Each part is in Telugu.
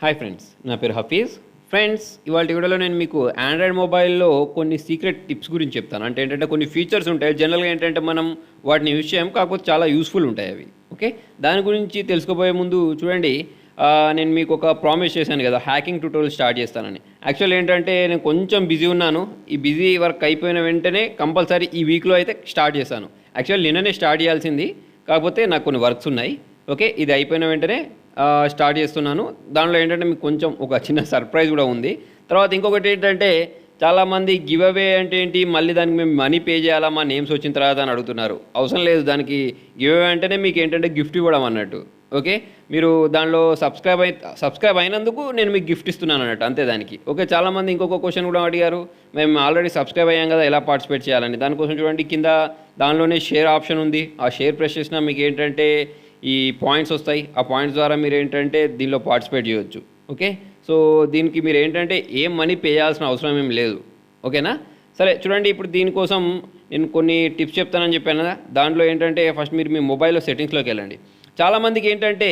హాయ్ ఫ్రెండ్స్, నా పేరు హఫీజ్. ఫ్రెండ్స్, ఇవాళ వీడియోలో నేను మీకు ఆండ్రాయిడ్ మొబైల్లో కొన్ని సీక్రెట్ టిప్స్ గురించి చెప్తాను. అంటే ఏంటంటే కొన్ని ఫీచర్స్ ఉంటాయి, జనరల్గా ఏంటంటే మనం వాటిని యూజ్ చేయం, కాకపోతే చాలా యూస్ఫుల్ ఉంటాయి అవి. ఓకే, దాని గురించి తెలుసుకోబోయే ముందు చూడండి, నేను మీకు ఒక ప్రామిస్ చేశాను కదా, హ్యాకింగ్ ట్యూటోరియల్ స్టార్ట్ చేస్తానని. యాక్చువల్ ఏంటంటే నేను కొంచెం బిజీ ఉన్నాను. ఈ బిజీ వర్క్ అయిపోయిన వెంటనే కంపల్సరీ ఈ వీక్లో అయితే స్టార్ట్ చేశాను. యాక్చువల్ నిన్ననే స్టార్ట్ చేయాల్సింది, కాకపోతే నాకు కొన్ని వర్క్స్ ఉన్నాయి. ఓకే, ఇది అయిపోయిన వెంటనే స్టార్ట్ చేస్తున్నాను. దానిలో ఏంటంటే మీకు కొంచెం ఒక చిన్న సర్ప్రైజ్ కూడా ఉంది. తర్వాత ఇంకొకటి ఏంటంటే చాలామంది గివ్ అవే అంటే ఏంటి, మళ్ళీ దానికి మేము మనీ పే చేయాలా మా నేమ్స్ వచ్చిన తర్వాత అని అడుగుతున్నారు. అవసరం లేదు, దానికి గివ్ అవే అంటేనే మీకు ఏంటంటే గిఫ్ట్ ఇవ్వడం అన్నట్టు. ఓకే, మీరు దానిలో సబ్స్క్రైబ్ అయినందుకు నేను మీకు గిఫ్ట్ ఇస్తున్నాను అన్నట్టు, అంతే దానికి. ఓకే, చాలామంది ఇంకొక క్వశ్చన్ కూడా అడిగారు, మేము ఆల్రెడీ సబ్స్క్రైబ్ అయ్యాం కదా, ఎలా పార్టిసిపేట్ చేయాలని. దానికోసం చూడండి, కింద దానిలోనే షేర్ ఆప్షన్ ఉంది. ఆ షేర్ ప్రెస్ చేసినా మీకు ఏంటంటే ఈ పాయింట్స్ వస్తాయి. ఆ పాయింట్స్ ద్వారా మీరు ఏంటంటే దీనిలో పార్టిసిపేట్ చేయొచ్చు. ఓకే, సో దీనికి మీరు ఏంటంటే ఏం మనీ పే చేయాల్సిన అవసరం ఏం లేదు. ఓకేనా? సరే చూడండి, ఇప్పుడు దీనికోసం నేను కొన్ని టిప్స్ చెప్తానని చెప్పాను కదా. దాంట్లో ఏంటంటే ఫస్ట్ మీరు మీ మొబైల్లో సెట్టింగ్స్లోకి వెళ్ళండి. చాలామందికి ఏంటంటే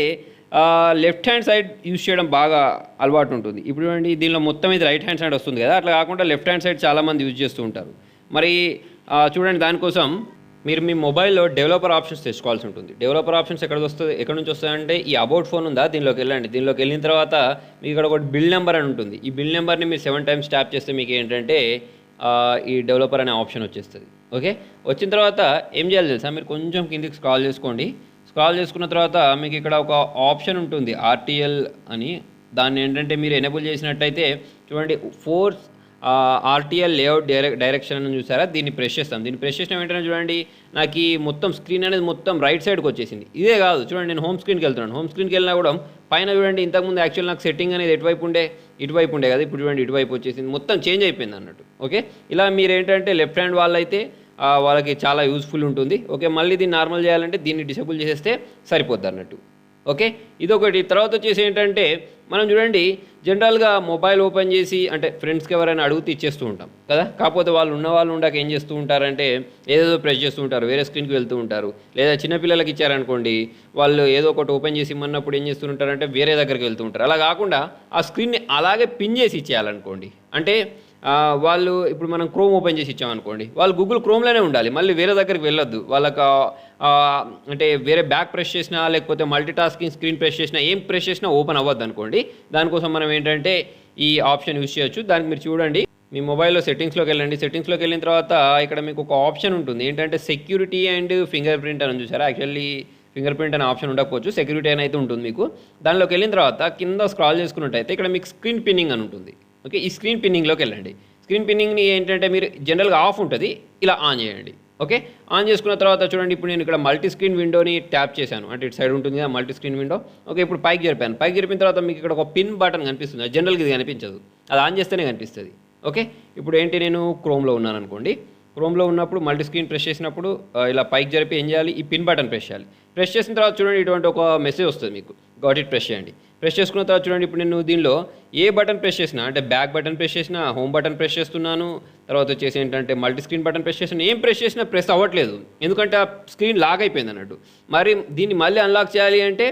లెఫ్ట్ హ్యాండ్ సైడ్ యూజ్ చేయడం బాగా అలవాటు ఉంటుంది. ఇప్పుడు చూడండి, దీనిలో మొత్తం ఇది రైట్ హ్యాండ్ సైడ్ వస్తుంది కదా, అట్లా కాకుండా లెఫ్ట్ హ్యాండ్ సైడ్ చాలామంది యూజ్ చేస్తూ ఉంటారు. మరి చూడండి, దానికోసం మీరు మీ మొబైల్లో డెవలపర్ ఆప్షన్స్ తెచ్చుకోవాల్సి ఉంటుంది. డెవలపర్ ఆప్షన్స్ ఎక్కడ నుంచి వస్తాయంటే ఈ అబౌట్ ఫోన్ ఉందా, దీనిలోకి వెళ్ళండి. దీనిలోకి వెళ్ళిన తర్వాత మీకు ఇక్కడ ఒకటి బిల్ నెంబర్ అని ఉంటుంది. ఈ బిల్ నెంబర్ని మీరు 7 times ట్యాప్ చేస్తే మీకు ఏంటంటే ఈ డెవలపర్ అనే ఆప్షన్ వచ్చేస్తుంది. ఓకే, వచ్చిన తర్వాత ఏం చేయాలి తెలుసా, మీరు కొంచెం కిందికి స్క్రాల్ చేసుకోండి. స్క్రాల్ చేసుకున్న తర్వాత మీకు ఇక్కడ ఒక ఆప్షన్ ఉంటుంది ఆర్టీఎల్ అని. దాన్ని ఏంటంటే మీరు ఎనేబుల్ చేసినట్టయితే చూడండి, ఆర్టీఎల్ లేఅవుట్ డైరెక్షన్ అని చూసారా, దీన్ని ప్రెస్ చేస్తాం. దీన్ని ప్రెస్ చేసిన వెంటనే చూడండి, నాకు ఈ మొత్తం స్క్రీన్ అనేది మొత్తం రైట్ సైడ్కి వచ్చేసింది. ఇదే కాదు, చూడండి నేను హోమ్ స్క్రీన్కి వెళ్తున్నాను. హోమ్ స్క్రీన్కి వెళ్ళినా కూడా పైన చూడండి, ఇంతకుముందు యాక్చువల్ నాకు సెట్టింగ్ అనేది ఇటువైపు ఉండే కదా, ఇప్పుడు చూడండి ఇటువైపు వచ్చేసింది, మొత్తం చేంజ్ అయిపోయింది అన్నట్టు. ఓకే, ఇలా మీరు ఏంటంటే లెఫ్ట్ హ్యాండ్ వాళ్ళైతే వాళ్ళకి చాలా యూస్ఫుల్ ఉంటుంది. ఓకే, మళ్ళీ దీన్ని నార్మల్ చేయాలంటే దీన్ని డిసేబుల్ చేసేస్తే సరిపోద్ది అన్నట్టు. ఓకే, ఇదొకటి. తర్వాత వచ్చేసి ఏంటంటే మనం చూడండి, జనరల్గా మొబైల్ ఓపెన్ చేసి అంటే ఫ్రెండ్స్కి ఎవరైనా అడిగితే ఇచ్చేస్తూ ఉంటాం కదా. కాకపోతే వాళ్ళు ఉండాక ఏం చేస్తూ ఉంటారంటే ఏదేదో ప్రెస్ చేస్తూ ఉంటారు, వేరే స్క్రీన్కి వెళ్తూ ఉంటారు. లేదా చిన్నపిల్లలకి ఇచ్చారనుకోండి, వాళ్ళు ఏదో ఒకటి ఓపెన్ చేసి ఇమ్మన్నప్పుడు ఏం చేస్తూ ఉంటారంటే వేరే దగ్గరికి వెళ్తూ ఉంటారు. అలా కాకుండా ఆ స్క్రీన్ని అలాగే పిన్ చేసి ఇచ్చేయాలనుకోండి. అంటే వాళ్ళు ఇప్పుడు మనం క్రోమ్ ఓపెన్ చేసి ఇచ్చామనుకోండి, వాళ్ళు గూగుల్ క్రోమ్లోనే ఉండాలి, మళ్ళీ వేరే దగ్గరికి వెళ్ళొద్దు. వాళ్ళకి అంటే వేరే బ్యాక్ ప్రెస్ చేసినా లేకపోతే మల్టీ టాస్కింగ్ స్క్రీన్ ప్రెస్ చేసినా ఏం ప్రెస్ చేసినా ఓపెన్ అవ్వద్దు అనుకోండి. దానికోసం మనం ఏంటంటే ఈ ఆప్షన్ యూజ్ చేయొచ్చు. దానికి మీరు చూడండి, మీ మొబైల్లో సెట్టింగ్స్లోకి వెళ్ళండి. సెట్టింగ్స్లోకి వెళ్ళిన తర్వాత ఇక్కడ మీకు ఒక ఆప్షన్ ఉంటుంది, ఏంటంటే సెక్యూరిటీ అండ్ ఫింగర్ ప్రింట్ అని చూసారా. యాక్చువల్లీ ఫింగర్ ప్రింట్ అనే ఆప్షన్ ఉండకపోవచ్చు, సెక్యూరిటీ అని అయితే ఉంటుంది మీకు. దానిలోకి వెళ్ళిన తర్వాత కింద స్క్రాల్ చేసుకున్నట్టయితే ఇక్కడ మీకు స్క్రీన్ పిన్నింగ్ అని ఉంటుంది. ఓకే, ఈ స్క్రీన్ పిన్నింగ్లోకి వెళ్ళండి. స్క్రీన్ పిన్నింగ్ని ఏంటంటే మీరు జనరల్గా ఆఫ్ ఉంటుంది, ఇలా ఆన్ చేయండి. ఓకే, ఆన్ చేసుకున్న తర్వాత చూడండి, ఇప్పుడు నేను ఇక్కడ మల్టీ స్క్రీన్ విండోని ట్యాప్ చేశాను, అంటే ఇటు సైడ్ ఉంటుంది కదా మల్టీ స్క్రీన్ విండో. ఓకే, ఇప్పుడు పైకి జరిపాను. పైకి జరిపిన తర్వాత మీకు ఇక్కడ ఒక పిన్ బటన్ కనిపిస్తుంది, జనరల్గా ఇది కనిపించదు, అది ఆన్ చేస్తేనే కనిపిస్తుంది. ఓకే, ఇప్పుడు ఏంటి, నేను క్రోమ్లో ఉన్నాను అనుకోండి. క్రోమ్లో ఉన్నప్పుడు మల్టీ స్క్రీన్ ప్రెస్ చేసినప్పుడు ఇలా పైకి జరిపి ఏం చేయాలి, ఈ పిన్ బటన్ ప్రెస్ చేయాలి. ప్రెస్ చేసిన తర్వాత చూడండి, ఇటువంటి ఒక మెసేజ్ వస్తుంది మీకు, గాట్ ఇట్ ప్రెస్ చేయండి. ప్రెస్ చేసుకున్న తర్వాత చూడండి, ఇప్పుడు నేను దీనిలో ఏ బటన్ ప్రెస్ చేసినా, అంటే బ్యాక్ బటన్ ప్రెస్ చేసినా, హోమ్ బటన్ ప్రెస్ చేస్తున్నాను, తర్వాత వచ్చేసి ఏంటంటే మల్టీ స్క్రీన్ బటన్ ప్రెస్ చేసినా, ఏం ప్రెస్ చేసినా ప్రెస్ అవ్వట్లేదు, ఎందుకంటే ఆ స్క్రీన్ లాక్ అయిపోయింది అన్నట్టు. మరి దీన్ని మళ్ళీ అన్లాక్ చేయాలి అంటే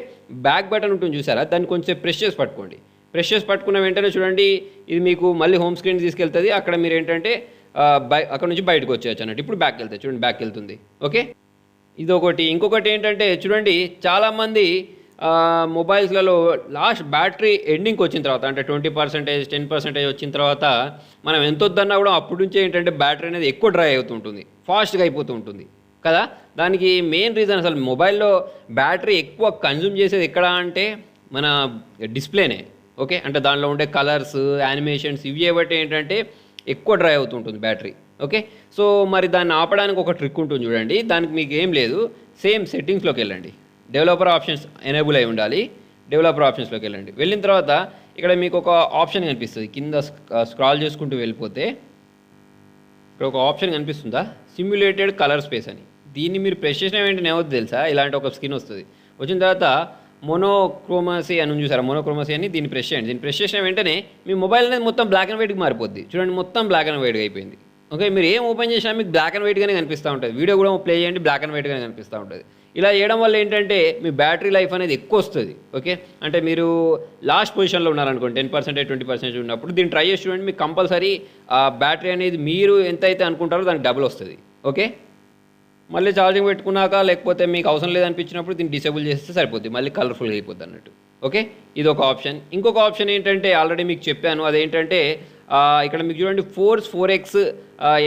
బ్యాక్ బటన్ ఉంటుంది చూసారా, దాన్ని కొంచెం ప్రెస్ చేసి పట్టుకోండి. ప్రెస్ చేసి పట్టుకున్న వెంటనే చూడండి, ఇది మీకు మళ్ళీ హోమ్ స్క్రీన్ తీసుకెళ్తుంది. అక్కడ మీరు ఏంటంటే అక్కడ నుంచి బయటకు వచ్చేయచ్చు అన్నట్టు. ఇప్పుడు బ్యాక్ వెళ్తాయి, చూడండి బ్యాక్ వెళ్తుంది. ఓకే, ఇదొకటి. ఇంకొకటి ఏంటంటే చూడండి, చాలామంది మొబైల్స్లలో లాస్ట్ బ్యాటరీ ఎండింగ్కి వచ్చిన తర్వాత, అంటే 20%, 10% వచ్చిన తర్వాత మనం ఎంత వద్దన్నా కూడా అప్పటి నుంచే ఏంటంటే బ్యాటరీ అనేది ఎక్కువ డ్రై అవుతుంటుంది, ఫాస్ట్గా అయిపోతూ ఉంటుంది కదా. దానికి మెయిన్ రీజన్, అసలు మొబైల్లో బ్యాటరీ ఎక్కువ కన్జ్యూమ్ చేసేది ఎక్కడ అంటే మన డిస్ప్లేనే. ఓకే, అంటే దానిలో ఉండే కలర్స్, యానిమేషన్స్ ఇవి బట్టి ఏంటంటే ఎక్కువ డ్రై అవుతుంటుంది బ్యాటరీ. ఓకే, సో మరి దాన్ని ఆపడానికి ఒక ట్రిక్ ఉంటుంది చూడండి. దానికి మీకు ఏం లేదు, సేమ్ సెట్టింగ్స్లోకి వెళ్ళండి. డెవలపర్ ఆప్షన్స్ ఎనేబుల్ అయి ఉండాలి. డెవలపర్ ఆప్షన్స్లోకి వెళ్ళండి. వెళ్ళిన తర్వాత ఇక్కడ మీకు ఒక ఆప్షన్ కనిపిస్తుంది, కింద స్క్రాల్ చేసుకుంటూ వెళ్ళిపోతే ఇక్కడ ఒక ఆప్షన్ కనిపిస్తుందా, సిమ్యులేటెడ్ కలర్ స్పేస్ అని. దీన్ని మీరు ప్రెస్ చేసిన వెంటనే ఏమవుతుంది తెలుసా, ఇలాంటి ఒక స్క్రీన్ వస్తుంది. వచ్చిన తర్వాత మోనోక్రోమసీ అని చూసారా, మోనోక్రోమసీ అని, దీన్ని ప్రెస్ చేయండి. దీన్ని ప్రెస్ చేసిన వెంటనే మీ మొబైల్ అనేది మొత్తం బ్లాక్ అండ్ వైట్కి మారిపోద్ది. చూడండి, మొత్తం బ్లాక్ అండ్ వైట్గా అయిపోయింది. ఓకే, మీరు ఏం ఓపెన్ చేసినా మీకు బ్లాక్ అండ్ వైట్గానే కనిపిస్తూ ఉంటుంది. వీడియో కూడా ప్లే చేయండి, బ్లాక్ అండ్ వైట్గానే కనిపిస్తూ ఉంటుంది. ఇలా చేయడం వల్ల ఏంటంటే మీ బ్యాటరీ లైఫ్ అనేది ఎక్కువ వస్తుంది. ఓకే, అంటే మీరు లాస్ట్ పొజిషన్లో ఉన్నారనుకోండి 10% 20% ఉన్నప్పుడు దీన్ని ట్రై చేసి చూడండి. మీకు కంపల్సరీ ఆ బ్యాటరీ అనేది మీరు ఎంతైతే అనుకుంటారో దానికి డబుల్ వస్తుంది. ఓకే, మళ్ళీ ఛార్జింగ్ పెట్టుకున్నాక లేకపోతే మీకు అవసరం లేదనిపించినప్పుడు దీన్ని డిసేబుల్ చేస్తే సరిపోద్ది, మళ్ళీ కలర్ఫుల్గా అయిపోద్ది అన్నట్టు. ఓకే, ఇది ఒక ఆప్షన్. ఇంకొక ఆప్షన్ ఏంటంటే ఆల్రెడీ మీకు చెప్పాను, అదేంటంటే ఇక్కడ మీకు చూడండి ఫోర్స్ 4x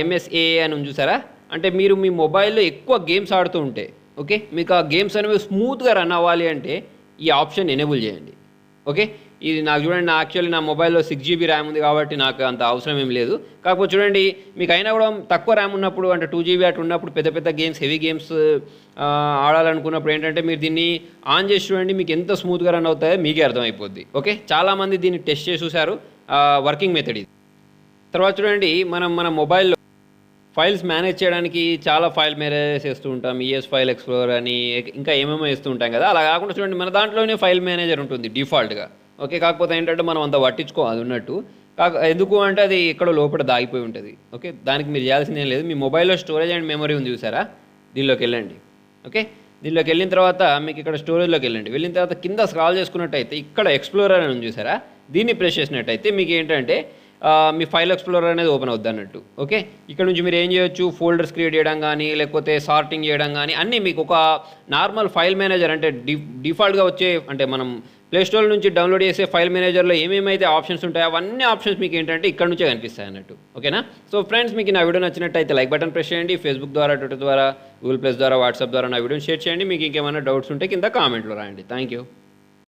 MSA అని ఉంది చూసారా. అంటే మీరు మీ మొబైల్లో ఎక్కువ గేమ్స్ ఆడుతూ ఉంటే, ఓకే, మీకు ఆ గేమ్స్ అనేవి స్మూత్గా రన్ అవ్వాలి అంటే ఈ ఆప్షన్ ఎనేబుల్ చేయండి. ఓకే, ఇది నాకు చూడండి, నా యాక్చువల్లీ నా మొబైల్లో 6GB ర్యామ్ ఉంది కాబట్టి నాకు అంత అవసరం ఏం లేదు. కాకపోతే చూడండి మీకు అయినా కూడా తక్కువ ర్యామ్ ఉన్నప్పుడు అంటే 2GB అటు ఉన్నప్పుడు పెద్ద పెద్ద గేమ్స్ హెవీ గేమ్స్ ఆడాలనుకున్నప్పుడు ఏంటంటే మీరు దీన్ని ఆన్ చేసి చూడండి, మీకు ఎంత స్మూత్గా రన్ అవుతాయో మీకే అర్థమైపోద్ది. ఓకే, చాలామంది దీన్ని టెస్ట్ చేసి చూశారు, వర్కింగ్ మెథడ్ ఇది. తర్వాత చూడండి మన మొబైల్లో ఫైల్స్ మేనేజ్ చేయడానికి చాలా ఫైల్ మేనేజ్ చేస్తూ ఉంటాం, ES ఫైల్ ఎక్స్ప్లోరర్ అని ఇంకా ఏమేమో చేస్తూ ఉంటాం కదా. అలా కాకుండా చూడండి మన దాంట్లోనే ఫైల్ మేనేజర్ ఉంటుంది డిఫాల్ట్గా. ఓకే, కాకపోతే ఏంటంటే మనం అంత పట్టించుకోవాలి ఉన్నట్టు. ఎందుకు అంటే అది ఎక్కడో లోపల దాగిపోయి ఉంటుంది. ఓకే, దానికి మీరు చేయాల్సింది ఏం లేదు, మీ మొబైల్లో స్టోరేజ్ అండ్ మెమరీ ఉంది చూసారా, దీనిలోకి వెళ్ళండి. ఓకే, దీనిలోకి వెళ్ళిన తర్వాత మీకు ఇక్కడ స్టోరేజ్లోకి వెళ్ళిన తర్వాత కింద స్క్రాల్ చేసుకున్నట్టయితే ఇక్కడ ఎక్స్ప్లోరర్ అని ఉంది చూసారా, దీన్ని ప్రెస్ చేసినట్టయితే మీకు ఏంటంటే మీ ఫైల్ ఎక్స్ప్లోరర్ అనేది ఓపెన్ అవుద్ది అన్నట్టు. ఓకే, ఇక్కడ నుంచి మీరు ఏం చేయొచ్చు, ఫోల్డర్స్ క్రియేట్ చేయడం కానీ లేకపోతే సార్టింగ్ చేయడం కానీ అన్నీ మీకు ఒక నార్మల్ ఫైల్ మేనేజర్ అంటే డిఫాల్ట్గా వచ్చే అంటే మనం ప్లేస్టోర్ నుంచి డౌన్లోడ్ చేసే ఫైల్ మేనేజర్లో ఏమేమైతే ఆప్షన్స్ ఉంటాయో అవన్నీ ఆప్షన్స్ మీకు ఏంటంటే ఇక్కడ నుంచే కనిపిస్తాయి అన్నట్టు. ఓకేనా. సో ఫ్రెండ్స్, మీకు నా వీడియో నచ్చినట్టయితే లైక్ బటన్ ప్రెస్ చేయండి. ఫేస్బుక్ ద్వారా, ట్విట్టర్ ద్వారా, గూగుల్ ప్లస్ ద్వారా, వాట్సాప్ ద్వారా నా వీడియోని షేర్ చేయండి. మీకు ఇంకేమైనా డౌట్స్ ఉంటే కింద కామెంట్లో రాయండి. Thank you.